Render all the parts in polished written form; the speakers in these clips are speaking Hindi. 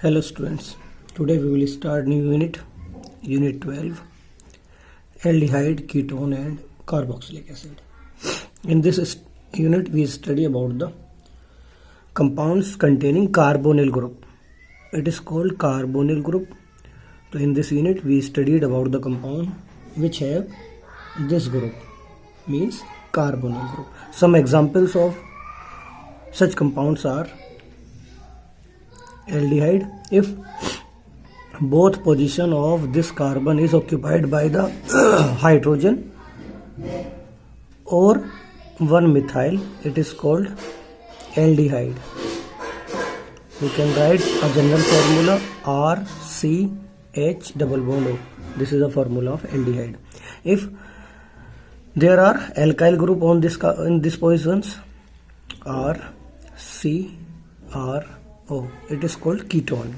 Hello students, today we will start new unit, unit 12, aldehyde, ketone and carboxylic acid. In this unit we study about the compounds containing carbonyl group. It is called carbonyl group. So in this unit we studied about the compound which have this group, means carbonyl group. Some examples of such compounds are aldehyde. If both position of this carbon is occupied by the hydrogen or one methyl, it is called aldehyde. We can write a general formula RCH double bond O. This is the formula of aldehyde. If there are alkyl group on this in these positions, RCRO, it is called ketone.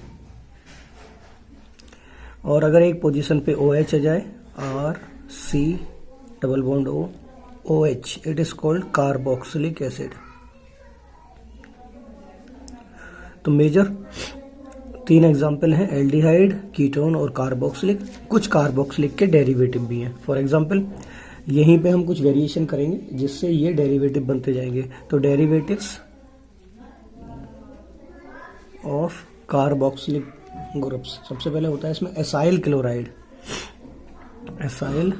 और अगर एक पोजीशन पे OH आ जाए, RC double bond O, OH, it is called carboxylic acid. तो मेजर 3 एग्जाम्पल हैं, एल्डिहाइड, कीटोन और कार्बोक्सिलिक. कुछ कार्बोक्सिलिक के डेरिवेटिव भी हैं. फॉर एग्जाम्पल यहीं पे हम कुछ वेरिएशन करेंगे जिससे ये डेरिवेटिव बनते जाएंगे. तो डेरिवेटिव्स ऑफ कार्बोक्सिलिक ग्रुप्स, सबसे पहले होता है इसमें एसाइल क्लोराइड. एसाइल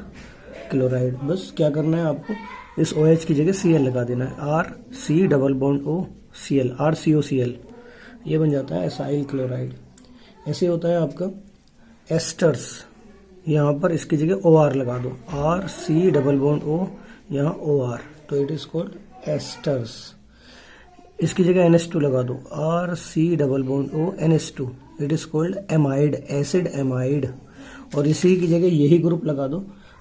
क्लोराइड, बस क्या करना है आपको, इस OH की जगह Cl लगा देना है. RC double bond O Cl, RCOCl, ये बन जाता है एसाइल क्लोराइड. ऐसे होता है आपका एस्टर्स, यहाँ पर इसकी जगह OR लगा दो, RC डबल बॉन्ड O, यहाँ OR, तो इट इज कॉल्ड एस्टर्स. इसकी जगह NH2 लगा दो, RC double bond O NH2, it is called amide, acid amide. और इसी की जगह यही ग्रुप लगा दो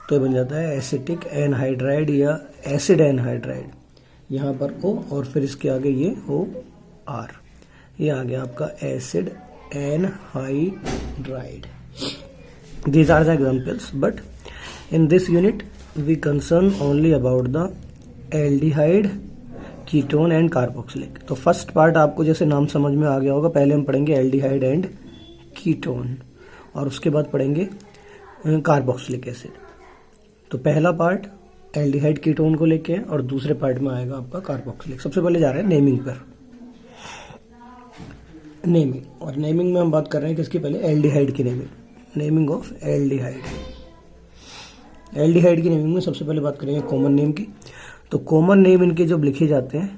तो ये बन जाता है एसिटिक एनहाइड्राइड या एसिड एनहाइड्राइड. यहाँ पर O और फिर इसके आगे ये OR, ये आ गया आपका acid anhydride. These are the examples, but in this unit we concern only about the aldehyde, ketone and carboxylic. तो फर्स्ट पार्ट आपको जैसे नाम समझ में आ गया होगा, पहले हम पढ़ेंगे एल्डिहाइड एंड कीटोन और उसके बाद पढ़ेंगे कार्बोक्सिलिक एसिड. तो पहला पार्ट एल्डिहाइड कीटोन को लेके और दूसरे पार्ट में आएगा आपका कार्बोक्सिलिक. सबसे पहले जा रहे हैं नेमिंग पर. नेमिंग, और नेमिंग में हम बात कर रहे हैं किसकी, पहले एल्डिहाइड की naming. Naming of aldehyde. Aldehyde की नेमिंग में सबसे पहले बात करेंगे कॉमन नेम की. तो कॉमन नेम इनके जब लिखे जाते हैं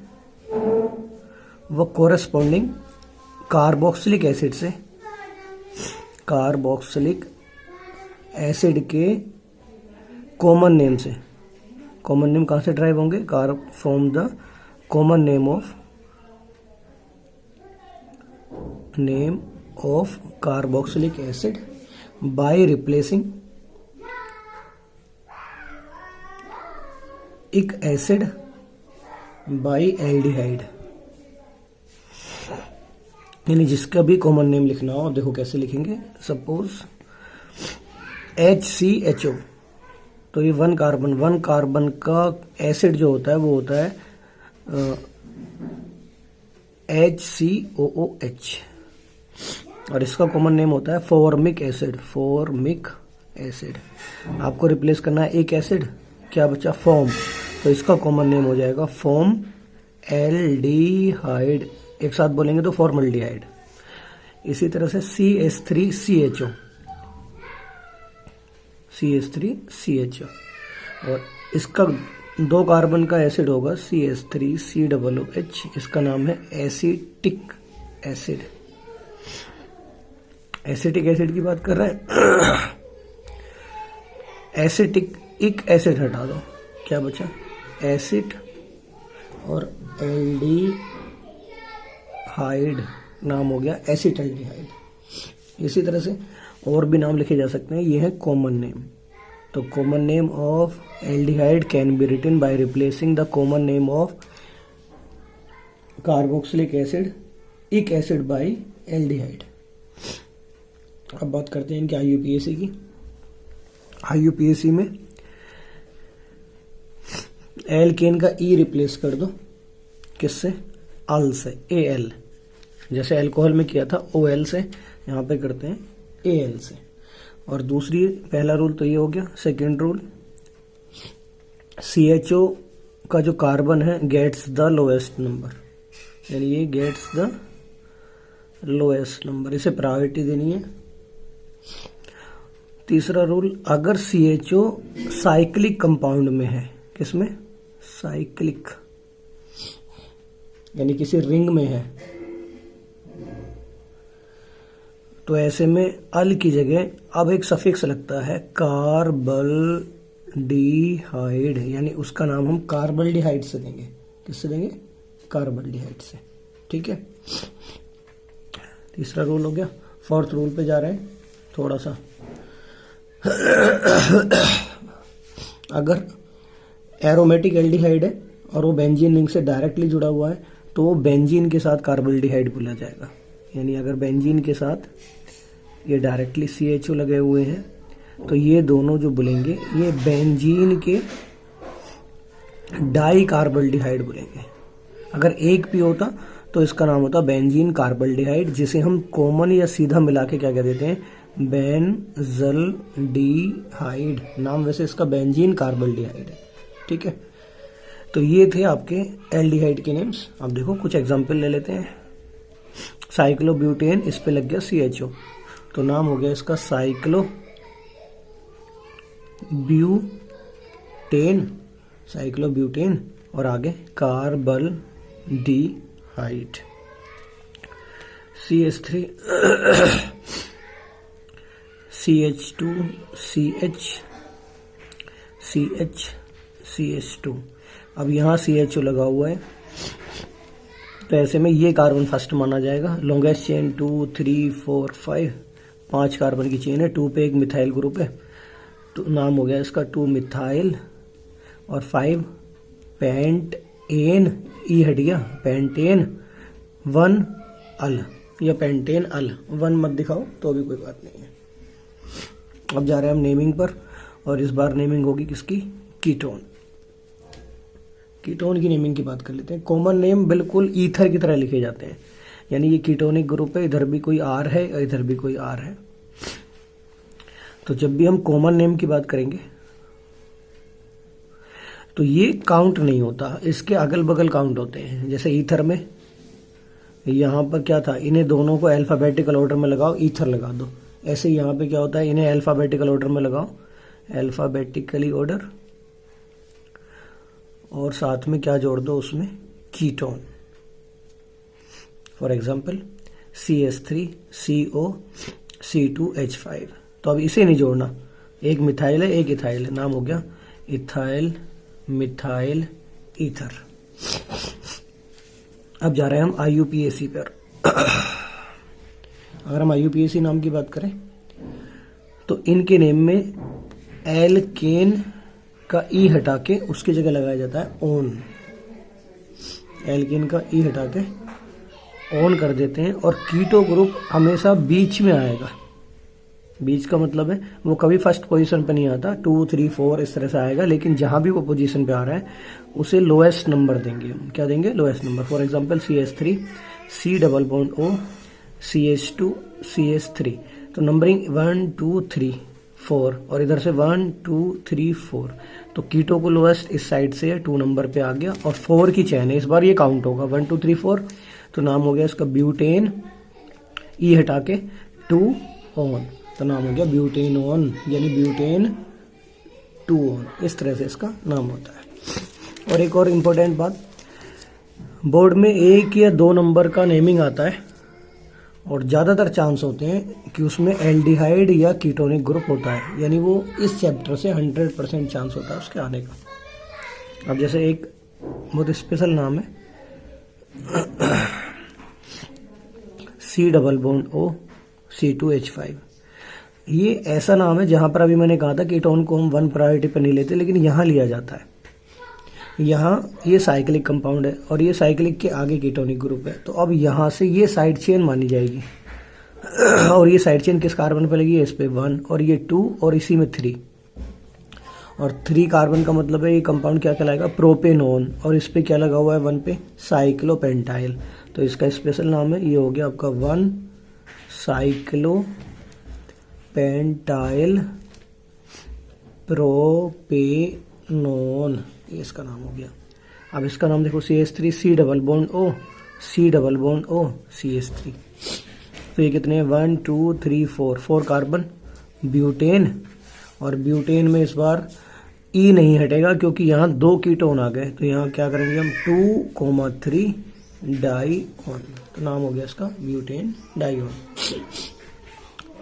वो कोरेस्पॉन्डिंग कार्बोक्सिलिक एसिड से, कार्बोक्सिलिक एसिड के कॉमन नेम से. कॉमन नेम कहां से ड्राइव होंगे, from the common name of carboxylic acid by replacing एक एसिड बाय एल्डिहाइड. यानी जिसका भी कॉमन नेम लिखना हो, देखो कैसे लिखेंगे. सपोज HCHO, तो ये वन कार्बन का एसिड जो होता है वो होता है HCOOH, और इसका कॉमन नेम होता है फॉर्मिक एसिड. फॉर्मिक एसिड आपको रिप्लेस करना है एक एसिड, क्या बचा, फॉर्म, तो इसका कॉमन नेम हो जाएगा फॉर्म एल्डिहाइड. एक साथ बोलेंगे तो फॉर्मल्डिहाइड. इसी तरह से CH3CHO, CH3CHO, और इसका 2 कार्बन का एसिड होगा CH3COOH, इसका नाम है एसिटिक एसिड. एसिटिक एसिड की बात कर रहे हैं. एसिटिक एक एसिड हटा दो, क्या बचा, एसिड, और एल्डिहाइड नाम हो गया एसिटल्डिहाइड. इसी तरह से और भी नाम लिखे जा सकते हैं. ये है कॉमन नेम. तो common name of aldehyde can be written by replacing the common name of carboxylic acid, ic acid by aldehyde. अब बात करते हैं इनके IUPAC की. IUPAC में एल्केन का E रिप्लेस कर दो, किससे, अल से, AL. जैसे अल्कोहल में किया था OL से, यहाँ पे करते हैं AL से। और दूसरी, पहला रूल तो ये हो गया। सेकेंड रूल, CHO का जो कार्बन है गेट्स द लोएस्ट नंबर, यानी ये गेट्स द लोएस्ट नंबर, इसे प्रायोरिटी देनी है। तीसरा रूल, अगर CHO साइक्लिक कंपाउंड में है, किसमें? साइक्लिक, यानी किसी रिंग में है, तो ऐसे में अल की जगह अब एक सफिक्स लगता है कार्बल्डिहाइड, यानी उसका नाम हम कार्बल्डिहाइड से देंगे। किससे देंगे? कार्बल्डिहाइड से। ठीक है, तीसरा रूल हो गया। फोर्थ रूल पे जा रहे हैं थोड़ा सा। अगर एरोमेटिक एल्डिहाइड है और वो बेंजीन रिंग से डायरेक्टली जुड़ा हुआ है तो वो बेंजीन के साथ कार्बल्डिहाइड बोला जाएगा। यानी अगर बेंजीन के साथ ये डायरेक्टली CHO लगे हुए हैं तो ये दोनों जो बोलेंगे ये बेंजीन के डाई कार्बल्डिहाइड बोलेंगे। अगर एक भी होता तो इसका नाम होता बेंजीन कार्बल्डिहाइड, जिसे हम कॉमन या सीधा मिला के क्या कह देते हैं? बेंजल्डिहाइड। नाम वैसे इसका बेंजीन कार्बल्डिहाइड है। ठीक है, तो ये थे आपके एल्डिहाइड के नेम्स। अब देखो कुछ एग्जांपल ले लेते हैं। साइक्लोब्यूटेन, इस पे लग गया CHO, तो नाम हो गया इसका साइक्लोब्यूटेन, और आगे कार्बल्डिहाइड। CH3 CH2 CH2। अब यहाँ CHO लगा हुआ है तो ऐसे में ये कार्बन फर्स्ट माना जाएगा। लॉन्गेस्ट चेन 2 3 4 5, 5 कार्बन की चेन है। 2 पे एक मिथाइल ग्रुप है तो नाम हो गया इसका 2 मिथाइल, और 5 पेंटेन, ई हट गया, पेंटेन 1 अल, या पेंटेन अल। 1 मत दिखाओ तो भी कोई बात नहीं है। अब जा रहे हैं हम नेमिंग पर, और इस बार नेमिंग होगी किसकी? कीटोन। कीटोन की नेमिंग की बात कर लेते हैं। कॉमन नेम बिल्कुल ईथर की तरह लिखे जाते हैं, यानी ये कीटोनिक ग्रुप है, इधर भी कोई R है और इधर भी कोई R है। तो जब भी हम कॉमन नेम की बात करेंगे तो ये काउंट नहीं होता, इसके अगल बगल काउंट होते हैं। जैसे ईथर में यहाँ पर क्या था, इन्हें दोनों को अल्फाबेटिकल ऑर्डर में लगाओ, ईथर लगा दो। ऐसे यहाँ पे क्या होता है, इन्हें अल्फाबेटिकल ऑर्डर में लगाओ, अल्फाबेटिकली ऑर्डर, और साथ में क्या जोड़ दो उसमें? Ketone. For example CH3 CO C2H5। तो अब इसे नहीं जोड़ना, एक मिथाइल है एक इथाइल है, नाम हो गया इथाइल मिथाइल ईथर। अब जा रहे हैं हम IUPAC पर। अगर हम IUPAC नाम की बात करें तो इनके नेम में एल्केन का ई हटा के उसकी जगह लगाया जाता है ओन। एल्केन का ई हटा के ऑन कर देते हैं, और कीटो ग्रुप हमेशा बीच में आएगा। बीच का मतलब है वो कभी फर्स्ट पोजीशन पे नहीं आता, 2 3 4 इस तरह से आएगा, लेकिन जहां भी वो पोजीशन पे आ रहा है उसे लोएस्ट नंबर देंगे हम। क्या देंगे? Lowest number. For example CH3 C double bond O CH2 CH3, तो नंबरिंग 1 2 3 4, और इधर से 1 2 3 4, तो कीटो को लोएस्ट इस साइड से 2 नंबर पे आ गया, और 4 की चेन है, इस बार ये काउंट होगा 1 2 3 4, तो नाम हो गया इसका ब्यूटेन, ई हटा के 2 ऑन, तो नाम हो गया ब्यूटेन ऑन, यानी ब्यूटेन 2 ऑन। इस तरह से इसका नाम होता है। और एक और इम्पोर्टेंट बात, बोर्ड में 1 या 2 नंबर का नेमिंग आता है, और ज़्यादातर चांस होते हैं कि उसमें एल्डिहाइड या कीटोनिक ग्रुप होता है, यानी वो इस चैप्टर से 100% चांस होता है उसके आने का। अब जैसे एक बहुत स्पेशल नाम है C double bond O C2H5। ये ऐसा नाम है जहां पर अभी मैंने कहा था कीटोन को हम 1 प्रायोरिटी पर नहीं लेते, लेकिन यहाँ लिया जाता है। यहाँ ये साइक्लिक कंपाउंड है और ये साइक्लिक के आगे कीटोनिक ग्रुप है, तो अब यहाँ से ये साइड चेन मानी जाएगी। और ये साइड चेन किस कार्बन पे लगी है? इस पे 1, और ये 2, और इसी में 3, और 3 कार्बन का मतलब है ये कंपाउंड क्या कहलाएगा, प्रोपेनोन, और इस पे क्या लगा हुआ है 1 पे, साइक्लोपेंटाइल। तो इसका स्पेशल नाम है, ये हो गया आपका 1 साइक्लोपेंटाइल प्रोपेनोन, ये इसका नाम हो गया। अब इसका नाम देखो CH3, C double bond O, C double bond O, CH3। तो ये कितने, 1 2 3 4 कार्बन ब्यूटेन, और ब्यूटेन में इस बार E नहीं हटेगा क्योंकि यहाँ 2 कीटोन आ गए, तो यहाँ क्या करेंगे हम 2,3 डाईओन, तो नाम हो गया इसका ब्यूटेन डाईओन।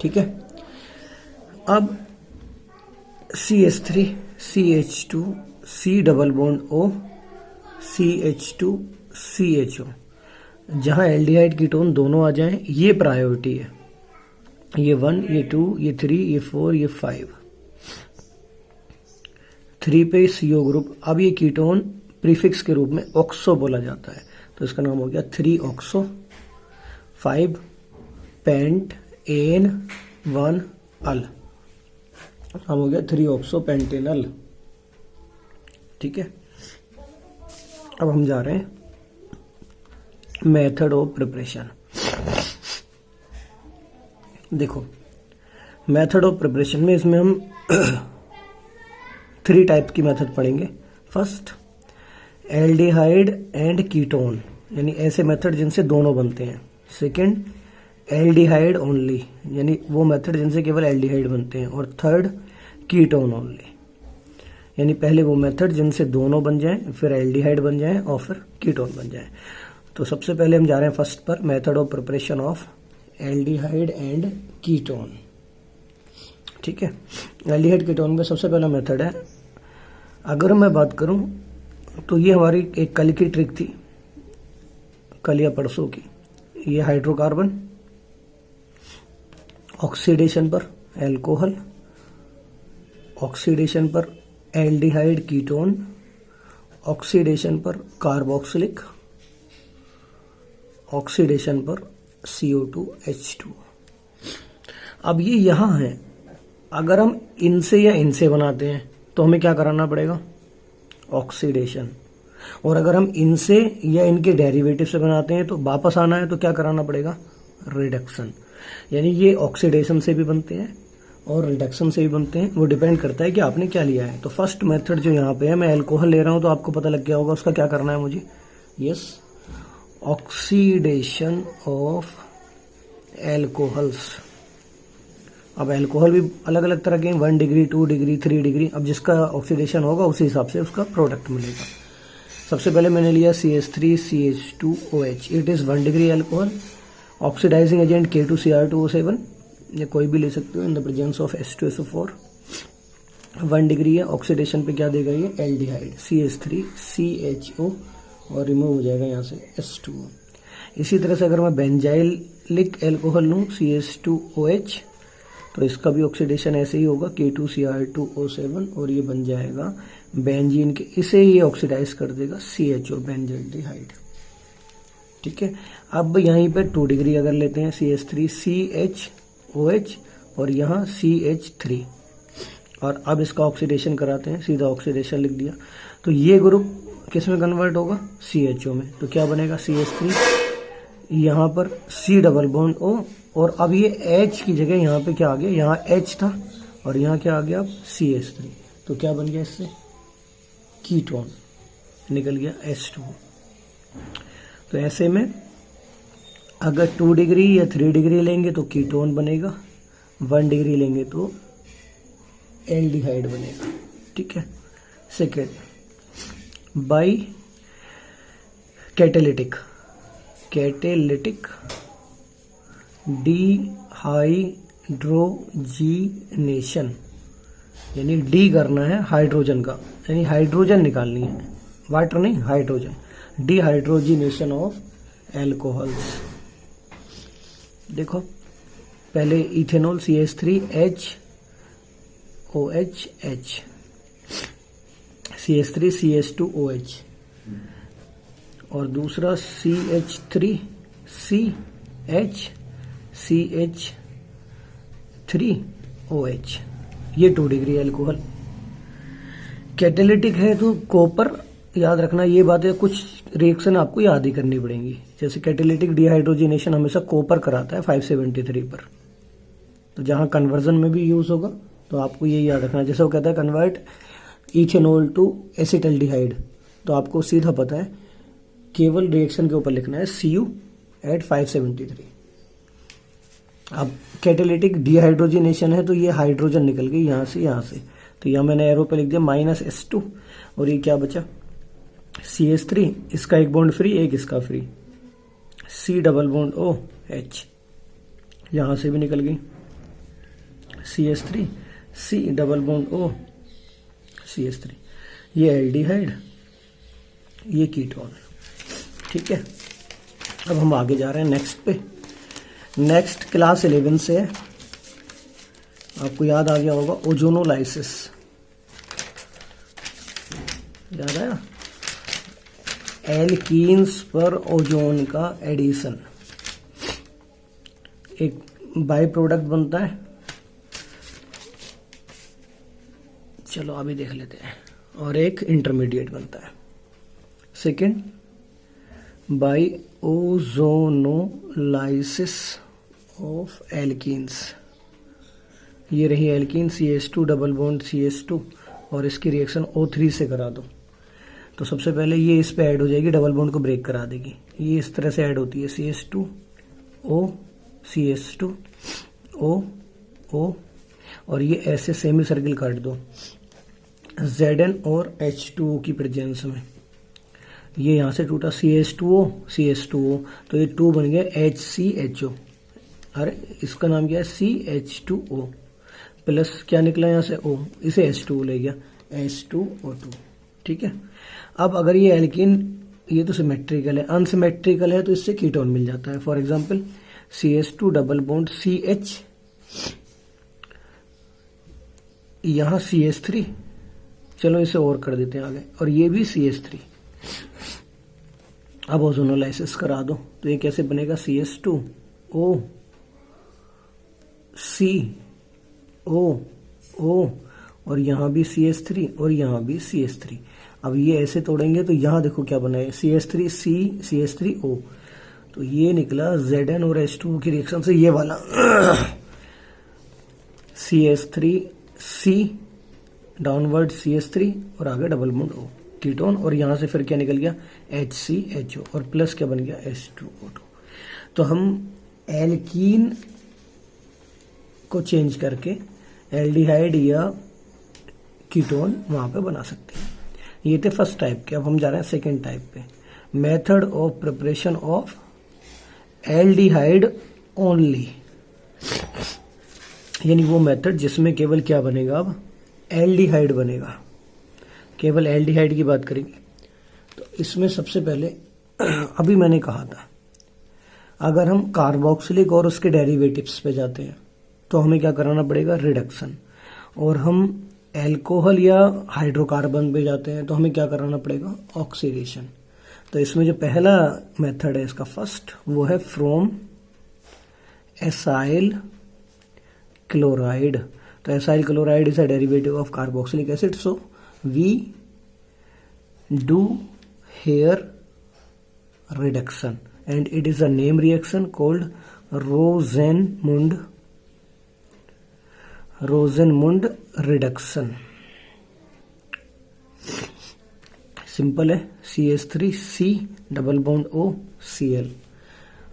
ठीक है। अब CH3 CH2 C double bond O, CH2 CHO, जहां एल्डिहाइड कीटोन दोनों आ जाएं, ये प्रायोरिटी है। ये 1, ये 2, ये 3, ये 4, ये 5। 3 पे CO ग्रुप। अब ये कीटोन प्रीफिक्स के रूप में ऑक्सो बोला जाता है, तो इसका नाम हो गया 3 ऑक्सो, 5 पेंट एन 1 अल, नाम हो गया 3 ऑक्सो पेंटेनल। ठीक है। अब हम जा रहे हैं मेथड ऑफ प्रिपरेशन। देखो मेथड ऑफ प्रिपरेशन में इसमें हम 3 टाइप की मेथड पढ़ेंगे। फर्स्ट, एल्डिहाइड एंड कीटोन, यानी ऐसे मेथड जिनसे दोनों बनते हैं। सेकंड, एल्डिहाइड ओनली, यानी वो मेथड जिनसे केवल एल्डिहाइड बनते हैं। और थर्ड, कीटोन ओनली, यानी पहले वो मेथड जिनसे दोनों बन जाएं, फिर एल्डिहाइड बन जाएं और फिर कीटोन बन जाएं। तो सबसे पहले हम जा रहे हैं फर्स्ट पर, method of preparation of aldehyde and ketone. ठीक है। एल्डिहाइड कीटोन में सबसे पहला मेथड है, अगर मैं बात करूं तो ये हमारी एक कल की ट्रिक थी, कल या परसों की। ये हाइड्रोकार्बन ऑक्सीडेशन पर एल्कोहल, ऑक्सीडेशन पर एल्डिहाइड कीटोन, ऑक्सीडेशन पर कार्बोक्सिलिक, ऑक्सीडेशन पर CO2H2। अब ये यहां है, अगर हम इनसे या इनसे बनाते हैं तो हमें क्या कराना पड़ेगा, ऑक्सीडेशन। और अगर हम इनसे या इनके डेरिवेटिव से बनाते हैं तो वापस आना है तो क्या कराना पड़ेगा, रिडक्शन। यानी ये ऑक्सीडेशन से भी बनते हैं और रिडक्शन से भी बनते हैं, वो डिपेंड करता है कि आपने क्या लिया है। तो फर्स्ट मेथड जो यहाँ पे है, मैं एल्कोहल ले रहा हूं तो आपको पता लग गया होगा उसका क्या करना है मुझे, यस, ऑक्सीडेशन ऑफ एल्कोहल्स। अब एल्कोहल भी अलग अलग तरह के, 1 डिग्री 2 डिग्री 3 डिग्री, अब जिसका ऑक्सीडेशन होगा उसी हिसाब से उसका प्रोडक्ट मिलेगा। सबसे पहले मैंने लिया CH3 CH2OH, it is 1 degree alcohol, oxidising agent K2Cr2O7, या कोई भी ले सकते हो, in the presence of H2SO4, 1 degree है। ऑक्सीडेशन पे क्या देगा ये, एल्डिहाइड CH3 CHO, और रिमूव हो जाएगा यहाँ से H2O। इसी तरह से अगर मैं बेंजाइलिक एल्कोहल लूँ CH2OH, तो इसका भी ऑक्सीडेशन ऐसे ही होगा K2Cr2O7, और ये बन जाएगा बेंजीन के, इसे ये ऑक्सीडाइज कर देगा CHO बेंजाइल्डिहाइड। ठीक है। अब यहीं पे 2 डिग्री अगर लेते हैं CH3 CHOH, और यहाँ CH3, और अब इसका ऑक्सीडेशन कराते हैं, सीधा ऑक्सीडेशन लिख दिया, तो ये ग्रुप किस में कन्वर्ट होगा, CHO में। तो क्या बनेगा, CH3, यहाँ पर C डबल बॉन्ड O, और अब ये H की जगह यहाँ पे क्या आ गया, यहाँ H था और यहाँ क्या आ गया, अब CH3, तो क्या बन गया इससे, कीटोन, निकल गया H2। तो ऐसे में अगर 2 डिग्री या 3 डिग्री लेंगे तो कीटोन बनेगा, 1 डिग्री लेंगे तो एल्डिहाइड बनेगा। ठीक है। सेकेंड, बाई कैटेलिटिक डिहाइड्रोजीनेशन, यानी डी करना है हाइड्रोजन का, यानी हाइड्रोजन निकालनी है, वाटर नहीं, हाइड्रोजन, डिहाइड्रोजीनेशन ऑफ एल्कोहल्स। देखो पहले इथेनॉल CH3HOH, CH3 CH2OH, और दूसरा CH3CH3OH, ये 2 डिग्री एल्कोहल। कैटेलिटिक है तो कॉपर याद रखना, ये बात है, कुछ रिएक्शन आपको याद ही करनी पड़ेंगी। जैसे कैटेलिटिक डिहाइड्रोजिनेशन हमेशा कॉपर कराता है 573 पर, तो जहां कन्वर्जन में भी यूज होगा तो आपको ये याद रखना। जैसे वो कहता है कन्वर्ट इथेनॉल टू एसिटल्डिहाइड, तो आपको सीधा पता है केवल रिएक्शन के ऊपर लिखना है Cu एट 573। अब कैटेलिटिक डिहाइड्रोजिनेशन है तो ये हाइड्रोजन निकल गई यहां से, तो यहां मैंने एरो पे लिख दिया -S2, और ये क्या बचा CH3, इसका एक बॉन्ड फ्री, एक इसका free, C double bond OH, यहां से भी निकल गई CH3, C double bond O CH3, ये एल्डिहाइड, ये कीटोन। ठीक है, अब हम आगे जा रहे हैं नेक्स्ट पे। नेक्स्ट क्लास 11 से है, आपको याद आ गया होगा ओजोनोलाइसिस, याद आया, एल्कीन्स पर ओजोन का एडिशन, एक बाई प्रोडक्ट बनता है, चलो अभी देख लेते हैं, और एक इंटरमीडिएट बनता है। Second, by ozonolysis of alkenes, ये रही alkene CH2 double bond CH2, और इसकी रिएक्शन O3 से करा दो, तो सबसे पहले ये इस पे ऐड हो जाएगी, डबल बॉन्ड को ब्रेक करा देगी, ये इस तरह से ऐड होती है CH2 O CH2 O O, और ये ऐसे सेमी सर्किल काट दो Zn और H2O की प्रेजेंस में, ये यहां से टूटा CH2O, तो ये 2 बन गया HCHO, अरे इसका नाम क्या है CH2O, प्लस क्या निकला यहां से O, इसे H2O ले गया H2O2। ठीक है, अब अगर ये एल्कीन, ये तो सिमेट्रिकल है, अनसिमेट्रिकल है तो इससे कीटोन मिल जाता है। For example CH2 double bond CH, यहां CH3, चलो इसे और कर देते हैं आगे, और ये भी CH3। अब ओजोनोलाइसिस करा दो, तो ये कैसे बनेगा CH2 O C O O, और यहां भी CH3 और यहां भी CH3। अब ये ऐसे तोड़ेंगे तो यहां देखो क्या बना है CH3 C CH3 O, तो ये निकला Zn और H2O की रिएक्शन से ये वाला CH3 C डाउनवर्ड CH3 और आगे डबल बॉन्ड O कीटोन, और यहां से फिर क्या निकल गया HCHO, और प्लस क्या बन गया H2O2। तो हम एल्कीन को चेंज करके एल्डिहाइड या कीटोन वहां पे बना सकते हैं। ये थे फर्स्ट टाइप के। अब हम जा रहे हैं सेकेंड टाइप पे, method of preparation of aldehyde only, यानी वो मेथड जिसमें केवल क्या बनेगा, अब एल्डिहाइड बनेगा, केवल एल्डिहाइड की बात करेंगे। तो इसमें सबसे पहले अभी मैंने कहा था, अगर हम कार्बोक्सिलिक और उसके डेरिवेटिव्स पे जाते हैं तो हमें क्या कराना पड़ेगा, रिडक्शन, और हम एल्कोहल या हाइड्रोकार्बन पे जाते हैं तो हमें क्या कराना पड़ेगा, ऑक्सीडेशन। तो इसमें जो पहला मेथड है इसका फर्स्ट, वो है फ्रॉम एसाइल क्लोराइड। तो acyl chloride is a derivative of carboxylic acid, so we do here reduction and it is a name reaction called Rosenmund reduction। Simple है, CH3C double bond O Cl।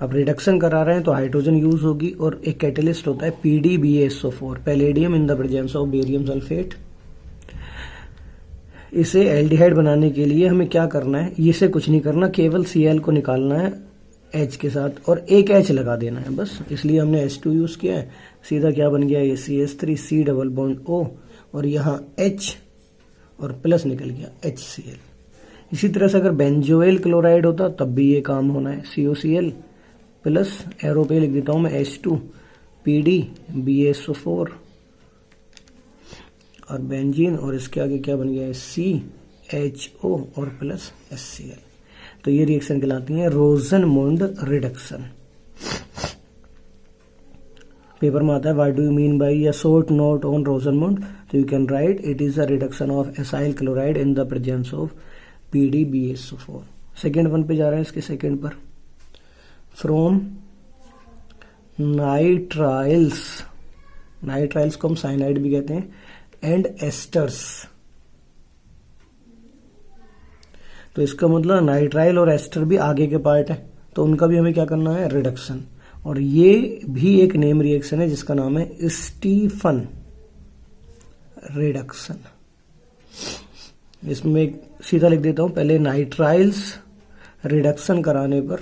अब रिडक्शन करा रहे हैं तो हाइड्रोजन यूज होगी, और एक कैटेलिस्ट होता है PDBaSO4, palladium in the presence of barium sulphate. इसे एल्डिहाइड बनाने के लिए हमें क्या करना है, इसे कुछ नहीं करना, केवल Cl को निकालना है H के साथ और एक H लगा देना है बस, इसलिए हमने H2 यूज किया है। सीधा क्या बन गया, ये CH3C डबल बॉन्ड O, और यहाँ H और प्लस निकल गया HCl। इसी तरह से अगर बेंजोइल क्लोराइड होता तब भी ये काम होना है, COCl प्लस एरो पे लिख देता हूं मैं H2 PDBaSO4 और बेंजीन, और इसके आगे क्या बन गया है CHO और प्लस HCl। तो ये रिएक्शन कहलाती है रोजनमुंड रिडक्शन। पेपर में आता है what do you mean by a short note on Rosenmund, तो you can write it is a reduction of acyl chloride in the presence of PdBSO4। Second one पे जा रहे हैं, इसके सेकेंड पर, फ्रॉम नाइट्राइल्स, नाइट्राइल्स को हम साइनाइड भी कहते हैं, एंड एस्टर्स, तो इसका मतलब नाइट्राइल और एस्टर भी आगे के पार्ट है, तो उनका भी हमें क्या करना है, रिडक्शन। और ये भी एक नेम रिएक्शन है जिसका नाम है स्टीफन रिडक्शन। इसमें एक सीधा लिख देता हूं, पहले नाइट्राइल्स रिडक्शन कराने पर,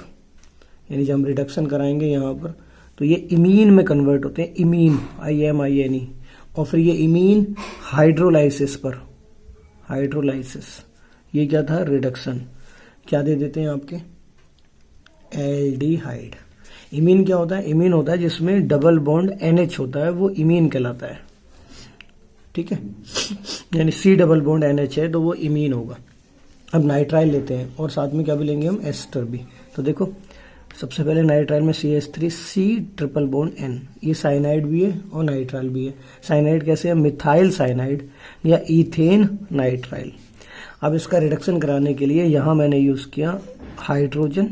यानी जब हम रिडक्शन कराएंगे यहां पर, तो ये इमीन में कन्वर्ट होते हैं, इमीन IMINE, और फिर ये इमीन हाइड्रोलाइसिस पर, हाइड्रोलाइसिस, ये क्या था, रिडक्शन, क्या दे देते हैं आपके, एल्डिहाइड। इमीन क्या होता है, इमीन होता है जिसमें डबल बॉन्ड NH होता है, वो इमीन कहलाता है, ठीक है, यानी C डबल बॉन्ड NH है तो वो इमीन होगा। अब नाइट्राइल लेते हैं और साथ में क्या भी लेंगे हम, एस्टर भी। तो देखो सबसे पहले नाइट्राइल में CH3 C triple bond N, ये साइनाइड भी है और नाइट्राइल भी है। साइनाइड कैसे है, मिथाइल साइनाइड या इथेन नाइट्राइल। अब इसका रिडक्शन कराने के लिए यहां मैंने यूज किया हाइड्रोजन,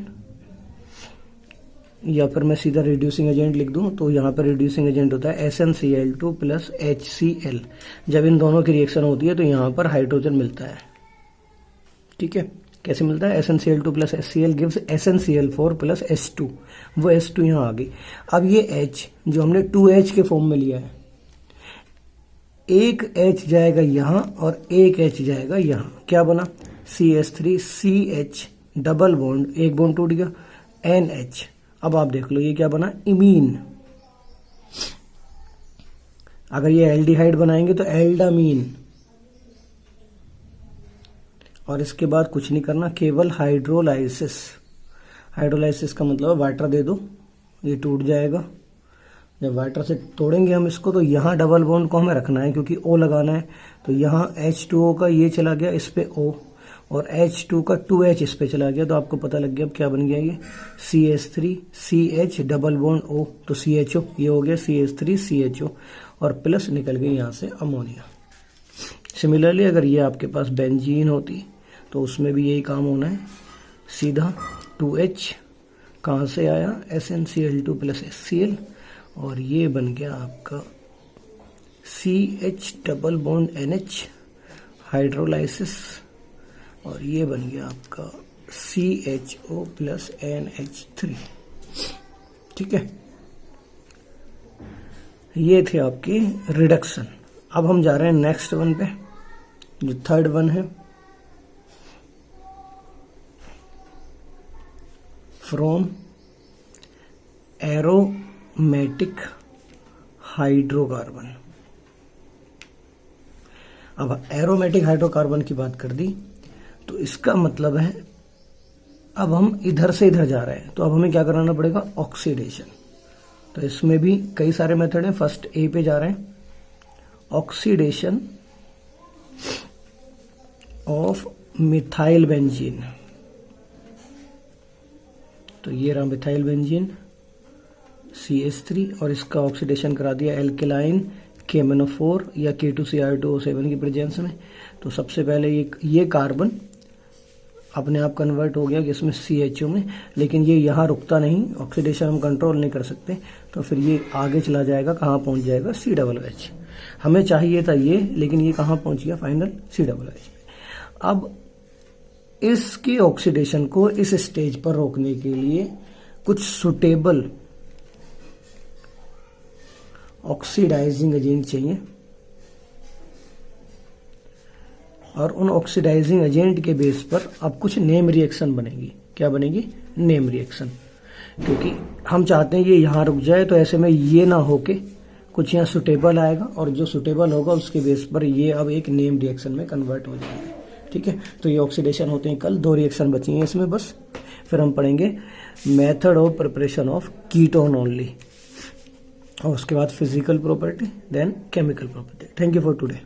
या फिर मैं सीधा रिड्यूसिंग एजेंट लिख दूं, तो यहां पर रिड्यूसिंग एजेंट होता है SnCl2 प्लस HCl। जब इन दोनों की रिएक्शन होती है तो यहां पर हाइड्रोजन मिलता है, ठीक है, कैसे मिलता है, SnCl2 plus HCl gives SnCl4 plus H2, वो H2 यहां आ गई। अब ये H जो हमने 2H के फॉर्म में लिया है, एक H जाएगा यहां और एक H जाएगा यहां, क्या बना, CH3CH डबल बॉन्ड, एक बॉन्ड टूट गया, NH। अब आप देख लो ये क्या बना, इमीन। अगर ये एल्डिहाइड बनाएंगे तो एल्डामीन, और इसके बाद कुछ नहीं करना, केवल हाइड्रोलाइसिस। हाइड्रोलाइसिस का मतलब वाटर दे दो, ये टूट जाएगा। जब वाटर से तोड़ेंगे हम इसको तो यहाँ डबल बॉन्ड को हमें रखना है क्योंकि O लगाना है, तो यहाँ H2O का ये चला गया इस पे O, और H2 का 2H इस पे चला गया, तो आपको पता लग गया अब क्या बन गया, ये CH3CH डबल बॉन्ड O, तो CHO, ये हो गया CH3CHO, और प्लस निकल गई यहाँ से अमोनिया। सिमिलरली अगर ये आपके पास बेंजीन होती तो उसमें भी यही काम होना है, सीधा 2H कहाँ से आया, SnCl2 प्लस HCl, और ये बन गया आपका CH double bond NH hydrolysis, और ये बन गया आपका CHO प्लस NH3, ठीक है। ये थे आपके रिडक्शन। अब हम जा रहे हैं नेक्स्ट वन पे, जो थर्ड वन है, फ्रॉम एरोमेटिक हाइड्रोकार्बन। अब एरोमेटिक हाइड्रोकार्बन की बात कर दी तो इसका मतलब है अब हम इधर से इधर जा रहे हैं, तो अब हमें क्या कराना पड़ेगा, ऑक्सीडेशन। तो इसमें भी कई सारे मेथड हैं। फर्स्ट ए पे जा रहे हैं, ऑक्सीडेशन ऑफ मिथाइल बेंजीन। तो ये रहा मिथाइल बेंजीन CH3, और इसका ऑक्सीडेशन करा दिया एल्केलाइन KMnO4 या K2Cr2O7 की प्रेजेंस में। तो सबसे पहले ये कार्बन अपने आप कन्वर्ट हो गया इसमें CHO में, लेकिन ये यहाँ रुकता नहीं, ऑक्सीडेशन हम कंट्रोल नहीं कर सकते, तो फिर ये आगे चला जाएगा, कहाँ पहुंच जाएगा, COOH। हमें चाहिए था ये, लेकिन ये कहाँ पहुंच गया, फाइनल COOH। अब इसके ऑक्सीडेशन को इस स्टेज पर रोकने के लिए कुछ सुटेबल ऑक्सीडाइजिंग एजेंट चाहिए, और उन ऑक्सीडाइजिंग एजेंट के बेस पर अब कुछ नेम रिएक्शन बनेगी। क्या बनेगी, नेम रिएक्शन, क्योंकि हम चाहते हैं ये यहाँ रुक जाए, तो ऐसे में ये ना होके कुछ यहाँ सुटेबल आएगा, और जो सुटेबल होगा उसके बेस पर ये अब एक नेम रिएक्शन में कन्वर्ट हो जाएगा, ठीक है। तो ये ऑक्सीडेशन होते हैं, कल 2 रिएक्शन बची हैं इसमें बस। फिर हम पढ़ेंगे method of preparation of ketone only, और उसके बाद physical property, then chemical property. Thank you for today.